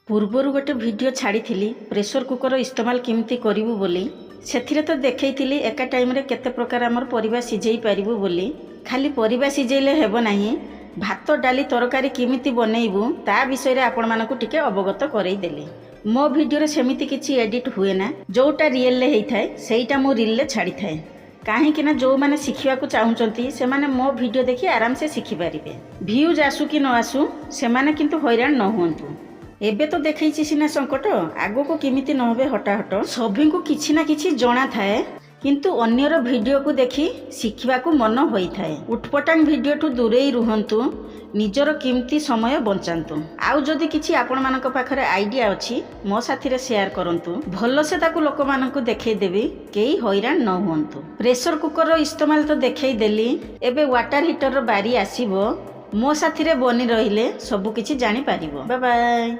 ପୂର୍ବରୁ ଗୋଟେ video ଛାଡ଼ିଥିଲି pressure cooker ଇସ୍ତେମାଲ କେମିତି କରିବୁ ବୋଲି। ସେଥିରେ ତ ଦେଖେଇଥିଲି ଏକା ଟାଇମରେ କେତେ ପ୍ରକାର ଆମର ପରିବା ସିଝେଇ ପାରିବୁ ବୋଲି। ଖାଲି ପରିବା ସିଝେଇଲେ ହେବ ନାହିଁ, ଭାତ ଡାଲି ତରକାରୀ କେମିତି ବନେଇବୁ ତା ବିଷୟରେ ଆପଣମାନଙ୍କୁ ଟିକେ ଅବଗତ କରେଇଦେଲି। ମୋ ଭିଡ଼ିଓରେ ସେମିତି କିଛି ଏଡିଟ୍ ହୁଏ ନା, ଯୋଉଟା ରିଏଲରେ ହେଇଥାଏ ସେଇଟା ମୁଁ ରିଲରେ ଛାଡ଼ିଥାଏ। କାହିଁକି ନା ଯେଉଁମାନେ ଶିଖିବାକୁ ଚାହୁଁଛନ୍ତି ସେମାନେ ମୋ ଭିଡ଼ିଓ ଦେଖି ଆରାମସେ ଶିଖିପାରିବେ। ଭିୟୁଜ୍ ଆସୁ କି ନ ଆସୁ ସେମାନେ କିନ୍ତୁ ହଇରାଣ ନ ହୁଅନ୍ତୁ। ଏବେ ତ ଦେଖେଇଛି ସିନା ସଙ୍କଟ, ଆଗକୁ କେମିତି ନ ହେବେ ହଟାହଟ। ସଭିଙ୍କୁ କିଛି ନା କିଛି ଜଣା ଥାଏ, କିନ୍ତୁ ଅନ୍ୟର ଭିଡ଼ିଓକୁ ଦେଖି ଶିଖିବାକୁ ମନ ହୋଇଥାଏ। ଉଟପଟାଙ୍ଗ ଭିଡ଼ିଓଠୁ ଦୂରେଇ ରୁହନ୍ତୁ, ନିଜର କିମତି ସମୟ ବଞ୍ଚାନ୍ତୁ। ଆଉ ଯଦି କିଛି ଆପଣମାନଙ୍କ ପାଖରେ ଆଇଡ଼ିଆ ଅଛି ମୋ ସାଥିରେ ସେୟାର କରନ୍ତୁ, ଭଲସେ ତାକୁ ଲୋକମାନଙ୍କୁ ଦେଖେଇଦେବି, କେହି ହଇରାଣ ନ ହୁଅନ୍ତୁ। ପ୍ରେସର କୁକରର ଇସ୍ତେମାଲ ତ ଦେଖେଇଦେଲି, ଏବେ ୱାଟର ହିଟରର ବାରି ଆସିବ। ମୋ ସାଥିରେ ବନି ରହିଲେ ସବୁ କିଛି ଜାଣିପାରିବ। Bye bye.